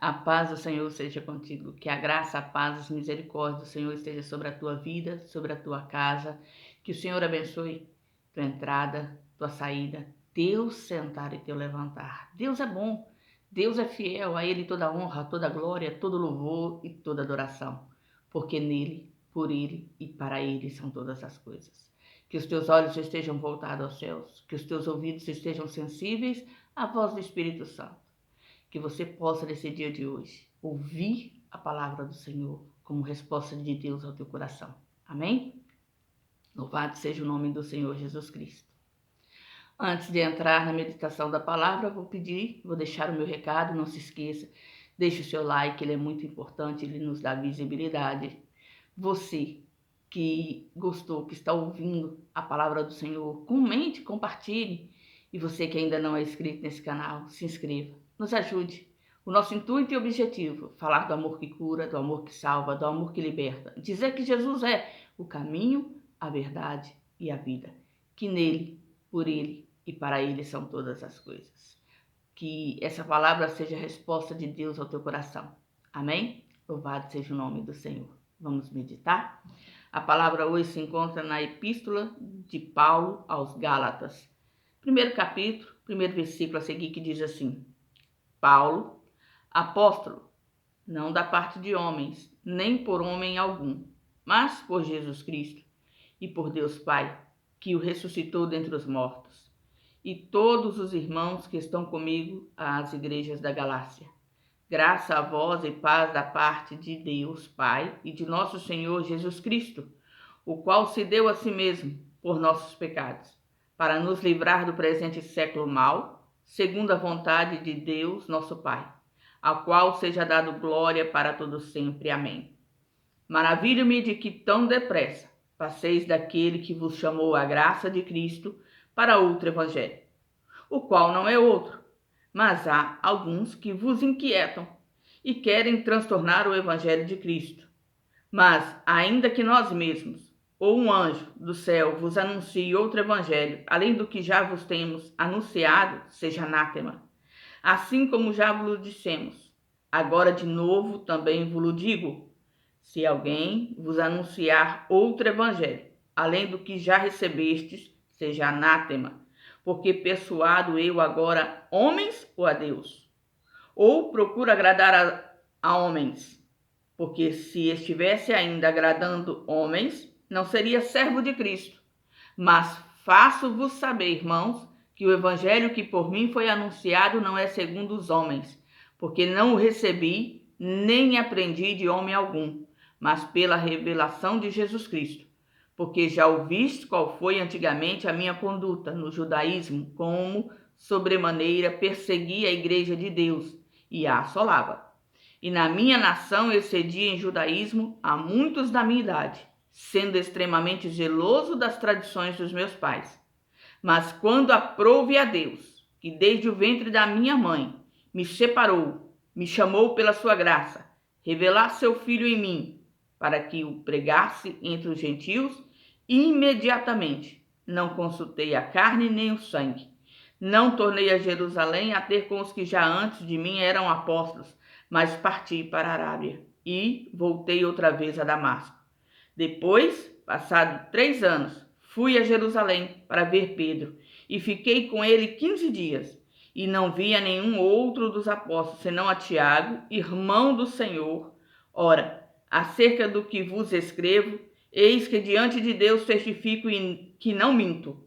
A paz do Senhor seja contigo, que a graça, a paz e a misericórdia do Senhor esteja sobre a tua vida, sobre a tua casa, que o Senhor abençoe tua entrada, tua saída, teu sentar e teu levantar. Deus é bom, Deus é fiel, a Ele toda honra, toda glória, todo louvor e toda adoração, porque nele, por Ele e para Ele são todas as coisas. Que os teus olhos estejam voltados aos céus, que os teus ouvidos estejam sensíveis à voz do Espírito Santo, que você possa, nesse dia de hoje, ouvir a palavra do Senhor como resposta de Deus ao teu coração. Amém? Louvado seja o nome do Senhor Jesus Cristo. Antes de entrar na meditação da palavra, vou deixar o meu recado, não se esqueça, deixe o seu like, ele é muito importante, ele nos dá visibilidade. Você que gostou, que está ouvindo a palavra do Senhor, comente, compartilhe. E você que ainda não é inscrito nesse canal, se inscreva, nos ajude. O nosso intuito e objetivo, falar do amor que cura, do amor que salva, do amor que liberta. Dizer que Jesus é o caminho, a verdade e a vida. Que nele, por ele e para ele são todas as coisas. Que essa palavra seja a resposta de Deus ao teu coração. Amém? Louvado seja o nome do Senhor. Vamos meditar? A palavra hoje se encontra na Epístola de Paulo aos Gálatas. Primeiro capítulo, primeiro versículo a seguir, que diz assim: Paulo, apóstolo, não da parte de homens, nem por homem algum, mas por Jesus Cristo e por Deus Pai, que o ressuscitou dentre os mortos, e todos os irmãos que estão comigo às igrejas da Galácia. Graça a vós e paz da parte de Deus Pai e de nosso Senhor Jesus Cristo, o qual se deu a si mesmo por nossos pecados, para nos livrar do presente século mau, segundo a vontade de Deus nosso Pai, ao qual seja dado glória para todo sempre. Amém. Maravilho-me de que tão depressa passeis daquele que vos chamou à graça de Cristo para outro evangelho, o qual não é outro, mas há alguns que vos inquietam e querem transtornar o evangelho de Cristo. Mas, ainda que nós mesmos, ou um anjo do céu vos anuncie outro evangelho, além do que já vos temos anunciado, seja anátema. Assim como já vos dissemos, agora de novo também vos digo: se alguém vos anunciar outro evangelho, além do que já recebestes, seja anátema. Porque persuado eu agora homens ou a Deus? Ou procuro agradar a homens? Porque se estivesse ainda agradando homens, não seria servo de Cristo. Mas faço-vos saber, irmãos, que o evangelho que por mim foi anunciado não é segundo os homens, porque não o recebi, nem aprendi de homem algum, mas pela revelação de Jesus Cristo. Porque já ouviste qual foi antigamente a minha conduta no judaísmo, como sobremaneira persegui a igreja de Deus e a assolava. E na minha nação eu cedi em judaísmo a muitos da minha idade, sendo extremamente zeloso das tradições dos meus pais. Mas quando aprouve a Deus, que desde o ventre da minha mãe me separou, me chamou pela sua graça, revelar seu Filho em mim, para que o pregasse entre os gentios, imediatamente não consultei a carne nem o sangue. Não tornei a Jerusalém a ter com os que já antes de mim eram apóstolos, mas parti para a Arábia e voltei outra vez a Damasco. Depois, passado 3 anos, fui a Jerusalém para ver Pedro e fiquei com ele 15 dias. E não via nenhum outro dos apóstolos, senão a Tiago, irmão do Senhor. Ora, acerca do que vos escrevo, eis que diante de Deus testifico que não minto.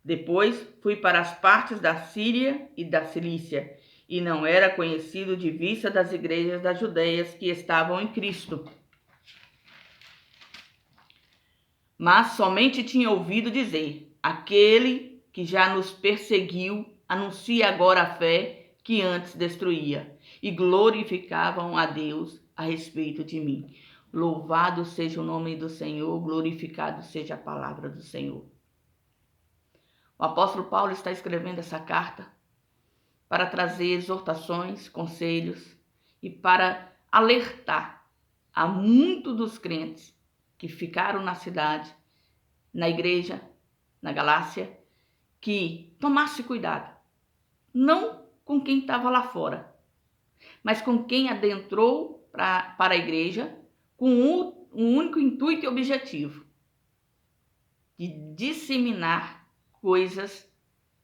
Depois fui para as partes da Síria e da Cilícia, e não era conhecido de vista das igrejas das Judeias que estavam em Cristo. Mas somente tinha ouvido dizer: aquele que já nos perseguiu anuncia agora a fé que antes destruía, e glorificavam a Deus a respeito de mim. Louvado seja o nome do Senhor, glorificado seja a palavra do Senhor. O apóstolo Paulo está escrevendo essa carta para trazer exortações, conselhos e para alertar a muitos dos crentes que ficaram na cidade, na igreja, na Galácia, que tomasse cuidado, não com quem estava lá fora, mas com quem adentrou para a igreja com um único intuito e objetivo: de disseminar coisas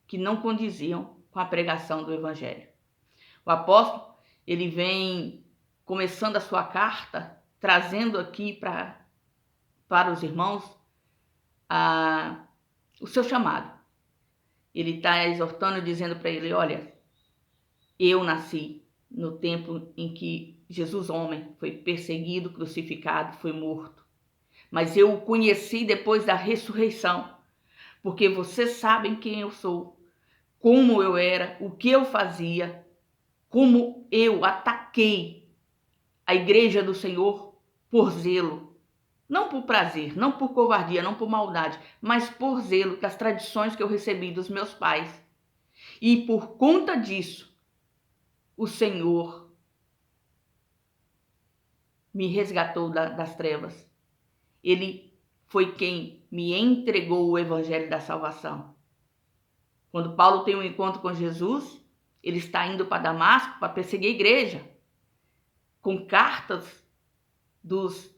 que não condiziam com a pregação do Evangelho. O apóstolo, ele vem começando a sua carta, trazendo aqui para os irmãos o seu chamado. Ele está exortando e dizendo para ele: olha, eu nasci no tempo em que Jesus, homem, foi perseguido, crucificado, foi morto. Mas eu o conheci depois da ressurreição, porque vocês sabem quem eu sou, como eu era, o que eu fazia, como eu ataquei a igreja do Senhor por zelo. Não por prazer, não por covardia, não por maldade, mas por zelo, das tradições que eu recebi dos meus pais. E por conta disso, o Senhor me resgatou das trevas. Ele foi quem me entregou o evangelho da salvação. Quando Paulo tem um encontro com Jesus, ele está indo para Damasco para perseguir a igreja, com cartas dos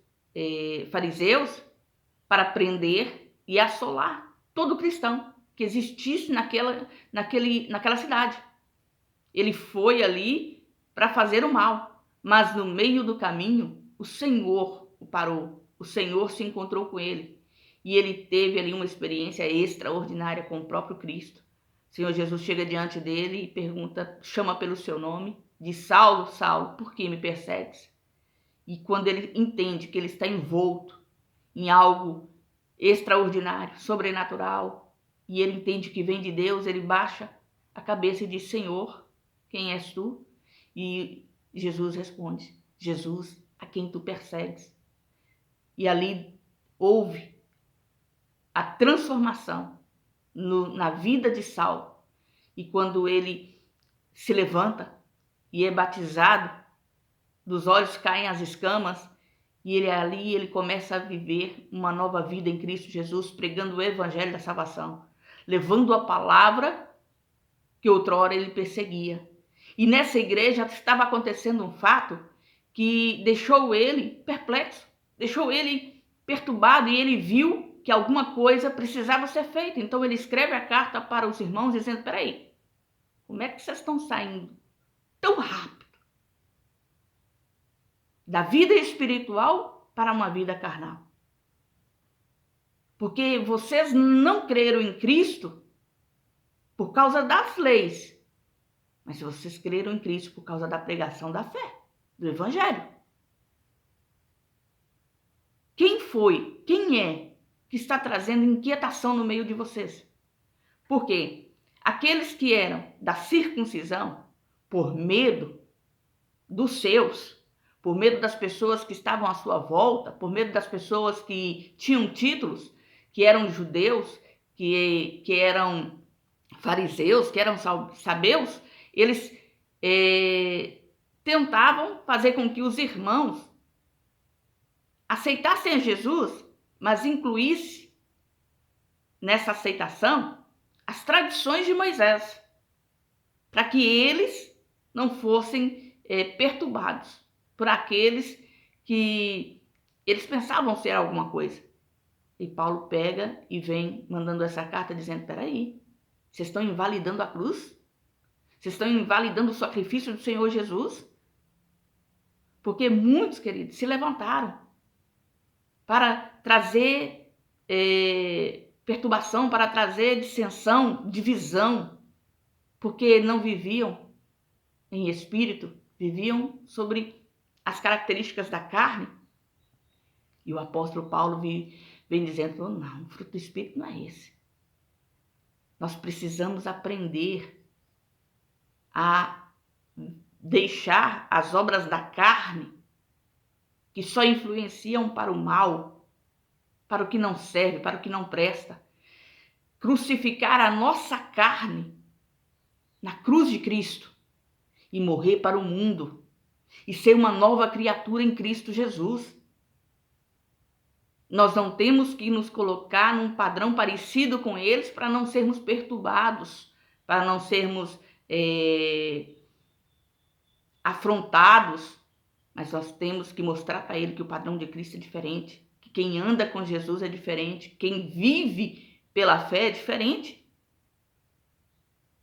fariseus para prender e assolar todo cristão que existisse naquela cidade. Ele foi ali para fazer o mal, mas no meio do caminho o Senhor o parou, o Senhor se encontrou com ele e ele teve ali uma experiência extraordinária com o próprio Cristo. O Senhor Jesus chega diante dele e pergunta, chama pelo seu nome, diz: Saulo, Saulo, por que me persegues? E quando ele entende que ele está envolto em algo extraordinário, sobrenatural, e ele entende que vem de Deus, ele baixa a cabeça e diz: Senhor, quem és tu? E Jesus responde: Jesus, a quem tu persegues. E ali houve a transformação na vida de Saulo. E quando ele se levanta e é batizado, dos olhos caem as escamas, e ele começa a viver uma nova vida em Cristo Jesus, pregando o evangelho da salvação, levando a palavra que outrora ele perseguia. E nessa igreja estava acontecendo um fato que deixou ele perplexo, deixou ele perturbado, e ele viu que alguma coisa precisava ser feita. Então ele escreve a carta para os irmãos dizendo: peraí, como é que vocês estão saindo tão rápido da vida espiritual para uma vida carnal? Porque vocês não creram em Cristo por causa das leis, mas vocês creram em Cristo por causa da pregação da fé, do Evangelho. Quem é que está trazendo inquietação no meio de vocês? Porque aqueles que eram da circuncisão, por medo dos seus, por medo das pessoas que estavam à sua volta, por medo das pessoas que tinham títulos, que eram judeus, que eram fariseus, que eram sabeus, eles tentavam fazer com que os irmãos aceitassem a Jesus, mas incluísse nessa aceitação as tradições de Moisés, para que eles não fossem perturbados por aqueles que eles pensavam ser alguma coisa. E Paulo pega e vem mandando essa carta dizendo: peraí, vocês estão invalidando a cruz? Vocês estão invalidando o sacrifício do Senhor Jesus? Porque muitos, queridos, se levantaram para trazer perturbação, para trazer dissensão, divisão, porque não viviam em espírito, viviam sobre as características da carne. E o apóstolo Paulo vem dizendo: não, o fruto do espírito não é esse. Nós precisamos aprender a deixar as obras da carne, que só influenciam para o mal, para o que não serve, para o que não presta. Crucificar a nossa carne na cruz de Cristo e morrer para o mundo e ser uma nova criatura em Cristo Jesus. Nós não temos que nos colocar num padrão parecido com eles para não sermos perturbados, para não sermos afrontados, mas nós temos que mostrar para ele que o padrão de Cristo é diferente, que quem anda com Jesus é diferente, quem vive pela fé é diferente.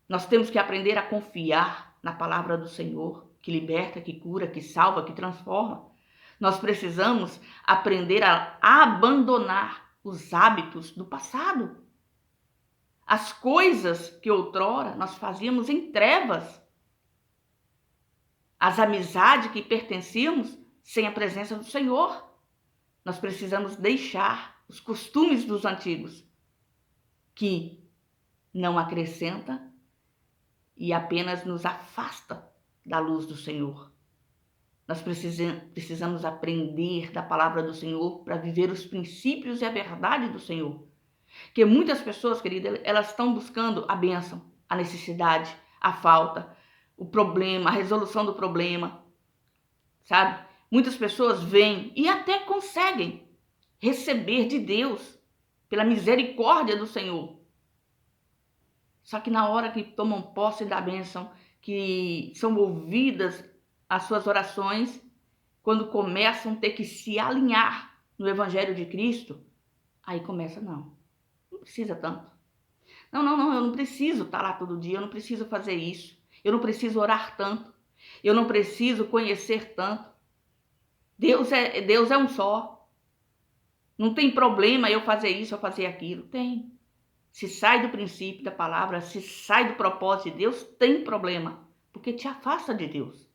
Nós temos que aprender a confiar na palavra do Senhor, que liberta, que cura, que salva, que transforma. Nós precisamos aprender a abandonar os hábitos do passado. As coisas que outrora nós fazíamos em trevas. As amizades que pertencíamos sem a presença do Senhor. Nós precisamos deixar os costumes dos antigos, que não acrescenta e apenas nos afasta da luz do Senhor. Nós precisamos aprender da palavra do Senhor para viver os princípios e a verdade do Senhor. Porque muitas pessoas, querida, elas estão buscando a bênção, a necessidade, a falta, o problema, a resolução do problema, sabe? Muitas pessoas vêm e até conseguem receber de Deus, pela misericórdia do Senhor. Só que na hora que tomam posse da bênção, que são ouvidas as suas orações, quando começam a ter que se alinhar no Evangelho de Cristo, aí começa, não precisa tanto. Não, eu não preciso estar lá todo dia, eu não preciso fazer isso, eu não preciso orar tanto, eu não preciso conhecer tanto. Deus é um só. Não tem problema eu fazer isso ou fazer aquilo. Tem. Se sai do princípio da palavra, se sai do propósito de Deus, tem problema, porque te afasta de Deus.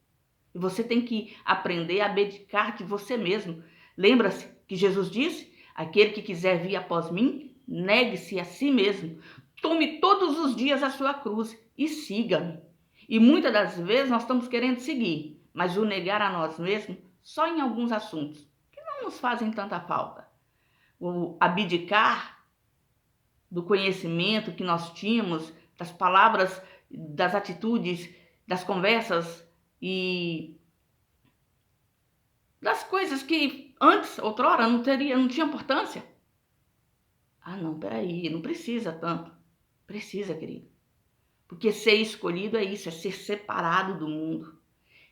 E você tem que aprender a abdicar de você mesmo. Lembra-se que Jesus disse: aquele que quiser vir após mim, negue-se a si mesmo, tome todos os dias a sua cruz e siga-me. E muitas das vezes nós estamos querendo seguir, mas o negar a nós mesmos só em alguns assuntos que não nos fazem tanta falta. O abdicar do conhecimento que nós tínhamos, das palavras, das atitudes, das conversas e das coisas que antes, outrora, não tinha importância. Ah, não, peraí, não precisa tanto. Precisa, querido. Porque ser escolhido é isso, é ser separado do mundo.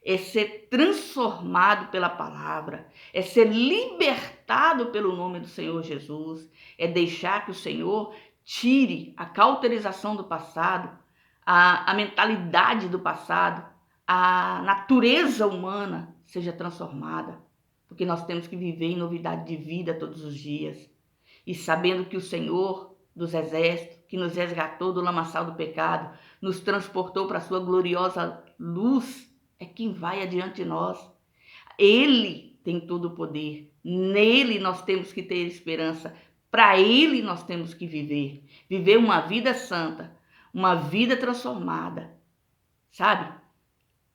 É ser transformado pela palavra. É ser libertado pelo nome do Senhor Jesus. É deixar que o Senhor tire a cauterização do passado, a mentalidade do passado, a natureza humana seja transformada. Porque nós temos que viver em novidade de vida todos os dias. E sabendo que o Senhor dos Exércitos, que nos resgatou do lamaçal do pecado, nos transportou para a sua gloriosa luz, é quem vai adiante de nós. Ele tem todo o poder. Nele nós temos que ter esperança. Para ele nós temos que viver. Viver uma vida santa, uma vida transformada. Sabe?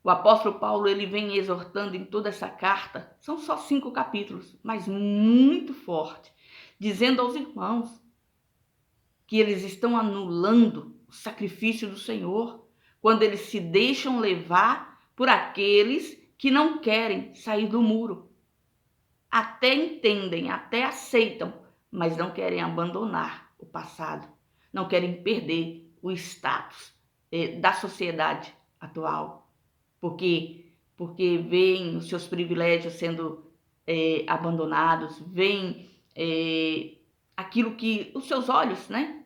O apóstolo Paulo, ele vem exortando em toda essa carta. São só 5 capítulos, mas muito forte. Dizendo aos irmãos que eles estão anulando o sacrifício do Senhor quando eles se deixam levar por aqueles que não querem sair do muro. Até entendem, até aceitam, mas não querem abandonar o passado, não querem perder o status da sociedade atual, porque veem os seus privilégios sendo abandonados, veem aquilo que os seus olhos, né,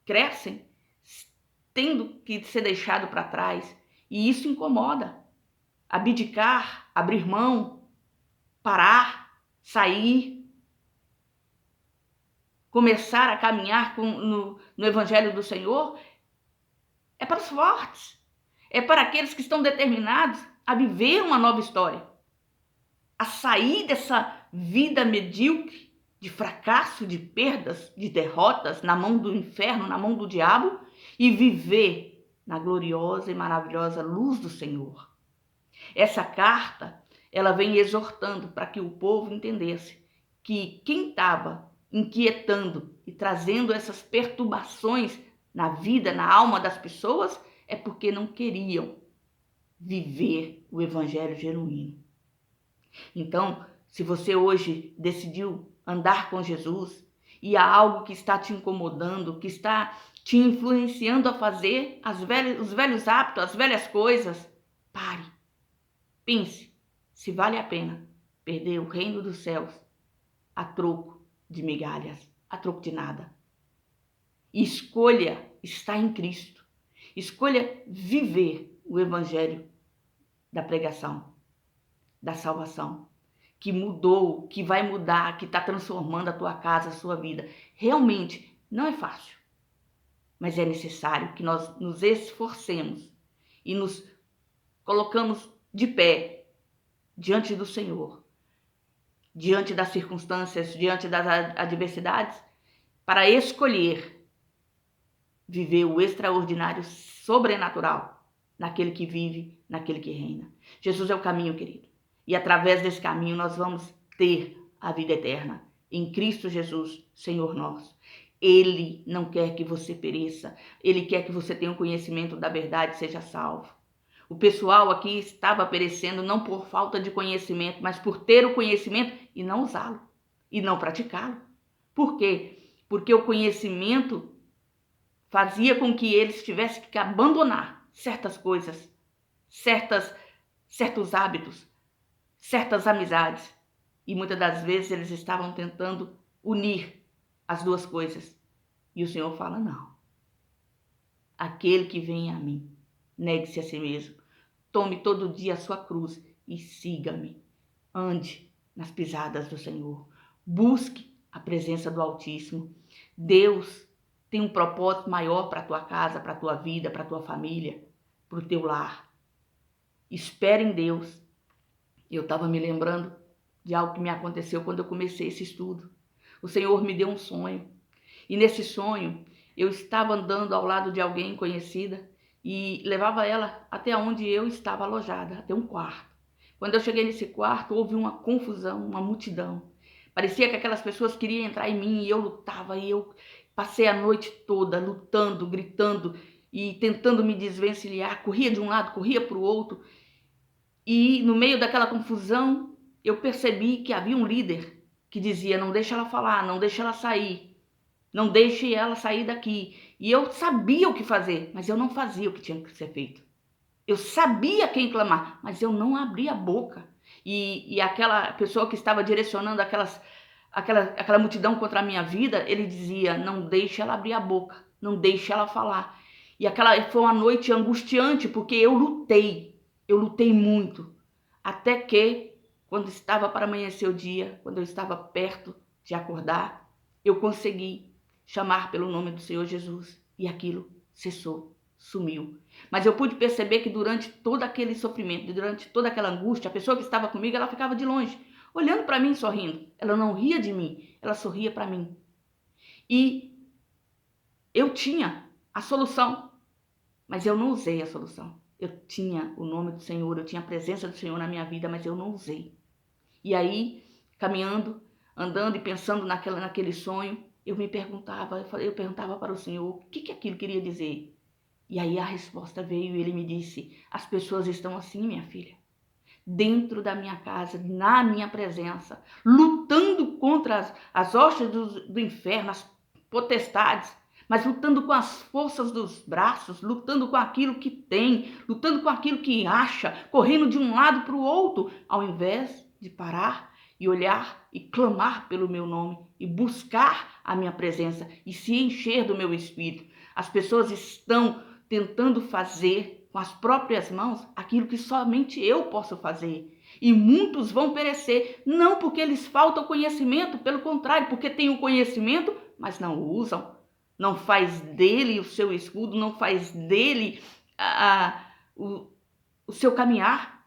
crescem, tendo que ser deixado para trás, e isso incomoda. Abdicar, abrir mão, parar, sair, começar a caminhar no Evangelho do Senhor é para os fortes, é para aqueles que estão determinados a viver uma nova história, a sair dessa vida medíocre, de fracasso, de perdas, de derrotas na mão do inferno, na mão do diabo, e viver na gloriosa e maravilhosa luz do Senhor. Essa carta, ela vem exortando para que o povo entendesse que quem estava inquietando e trazendo essas perturbações na vida, na alma das pessoas, é porque não queriam viver o evangelho genuíno. Então, se você hoje decidiu andar com Jesus e há algo que está te incomodando, que está te influenciando a fazer os velhos hábitos, as velhas coisas, pare. Pense se vale a pena perder o reino dos céus a troco de migalhas, a troco de nada. Escolha estar em Cristo. Escolha viver o evangelho da pregação, da salvação, que mudou, que vai mudar, que está transformando a tua casa, a sua vida. Realmente não é fácil, mas é necessário que nós nos esforcemos e nos colocamos de pé diante do Senhor, diante das circunstâncias, diante das adversidades, para escolher viver o extraordinário sobrenatural naquele que vive, naquele que reina. Jesus é o caminho, querido. E através desse caminho nós vamos ter a vida eterna em Cristo Jesus, Senhor nosso. Ele não quer que você pereça. Ele quer que você tenha o conhecimento da verdade e seja salvo. O pessoal aqui estava perecendo não por falta de conhecimento, mas por ter o conhecimento e não usá-lo, e não praticá-lo. Por quê? Porque o conhecimento fazia com que eles tivessem que abandonar certas coisas, certos hábitos, certas amizades. E muitas das vezes eles estavam tentando unir as duas coisas. E o Senhor fala, não. Aquele que vem a mim, negue-se a si mesmo. Tome todo dia a sua cruz e siga-me. Ande nas pisadas do Senhor. Busque a presença do Altíssimo. Deus tem um propósito maior para a tua casa, para a tua vida, para a tua família, para o teu lar. Espere em Deus. Eu estava me lembrando de algo que me aconteceu quando eu comecei esse estudo. O Senhor me deu um sonho. E nesse sonho, eu estava andando ao lado de alguém conhecida e levava ela até onde eu estava alojada, até um quarto. Quando eu cheguei nesse quarto, houve uma confusão, uma multidão. Parecia que aquelas pessoas queriam entrar em mim e eu lutava. E eu passei a noite toda lutando, gritando e tentando me desvencilhar. Corria de um lado, corria para o outro. E no meio daquela confusão, eu percebi que havia um líder que dizia, não deixa ela falar, não deixa ela sair, não deixe ela sair daqui. E eu sabia o que fazer, mas eu não fazia o que tinha que ser feito. Eu sabia quem clamar, mas eu não abria a boca. E aquela pessoa que estava direcionando aquela multidão contra a minha vida, ele dizia, não deixe ela abrir a boca, não deixe ela falar. E aquela foi uma noite angustiante, porque eu lutei muito, até que, quando estava para amanhecer o dia, quando eu estava perto de acordar, eu consegui chamar pelo nome do Senhor Jesus, e aquilo cessou, sumiu. Mas eu pude perceber que durante todo aquele sofrimento, durante toda aquela angústia, a pessoa que estava comigo, ela ficava de longe, olhando para mim, sorrindo. Ela não ria de mim, ela sorria para mim. E eu tinha a solução, mas eu não usei a solução. Eu tinha o nome do Senhor, eu tinha a presença do Senhor na minha vida, mas eu não usei. E aí, caminhando, andando e pensando naquele sonho, eu perguntava para o Senhor o que aquilo queria dizer. E aí a resposta veio e ele me disse, as pessoas estão assim, minha filha, dentro da minha casa, na minha presença, lutando contra as hostes do inferno, as potestades, mas lutando com as forças dos braços, lutando com aquilo que tem, lutando com aquilo que acha, correndo de um lado para o outro, ao invés de parar e olhar e clamar pelo meu nome e buscar a minha presença e se encher do meu espírito. As pessoas estão tentando fazer com as próprias mãos aquilo que somente eu posso fazer. E muitos vão perecer, não porque lhes falta o conhecimento, pelo contrário, porque têm o conhecimento, mas não o usam. Não faz dele o seu escudo, não faz dele o seu caminhar.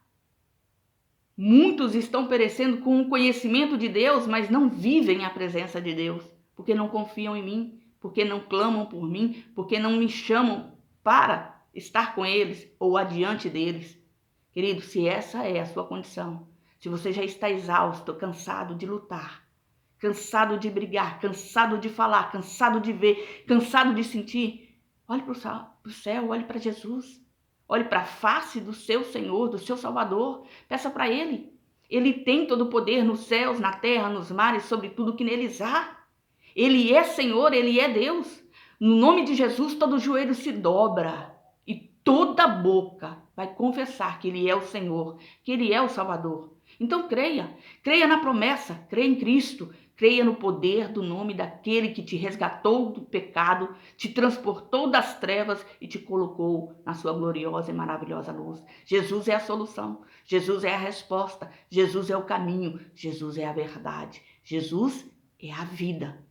Muitos estão perecendo com o conhecimento de Deus, mas não vivem a presença de Deus, porque não confiam em mim, porque não clamam por mim, porque não me chamam para estar com eles ou adiante deles. Querido, se essa é a sua condição, se você já está exausto, cansado de lutar, cansado de brigar, cansado de falar, cansado de ver, cansado de sentir, olhe para o céu, olhe para Jesus, olhe para a face do seu Senhor, do seu Salvador, peça para Ele. Ele tem todo o poder nos céus, na terra, nos mares, sobre tudo que neles há. Ele é Senhor, Ele é Deus. No nome de Jesus, todo joelho se dobra e toda boca vai confessar que Ele é o Senhor, que Ele é o Salvador. Então creia na promessa, creia em Cristo, creia no poder do nome daquele que te resgatou do pecado, te transportou das trevas e te colocou na sua gloriosa e maravilhosa luz. Jesus é a solução, Jesus é a resposta, Jesus é o caminho, Jesus é a verdade, Jesus é a vida.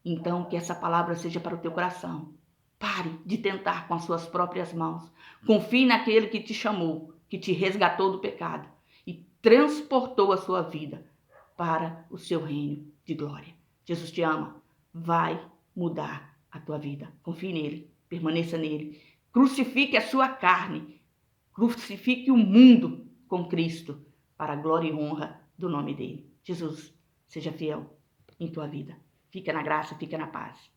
Então, que essa palavra seja para o teu coração. Pare de tentar com as suas próprias mãos. Confie naquele que te chamou, que te resgatou do pecado e transportou a sua vida para o seu reino de glória. Jesus te ama, vai mudar a tua vida. Confie nele, permaneça nele. Crucifique a sua carne, crucifique o mundo com Cristo para a glória e honra do nome dele. Jesus, seja fiel em tua vida. Fica na graça, fica na paz.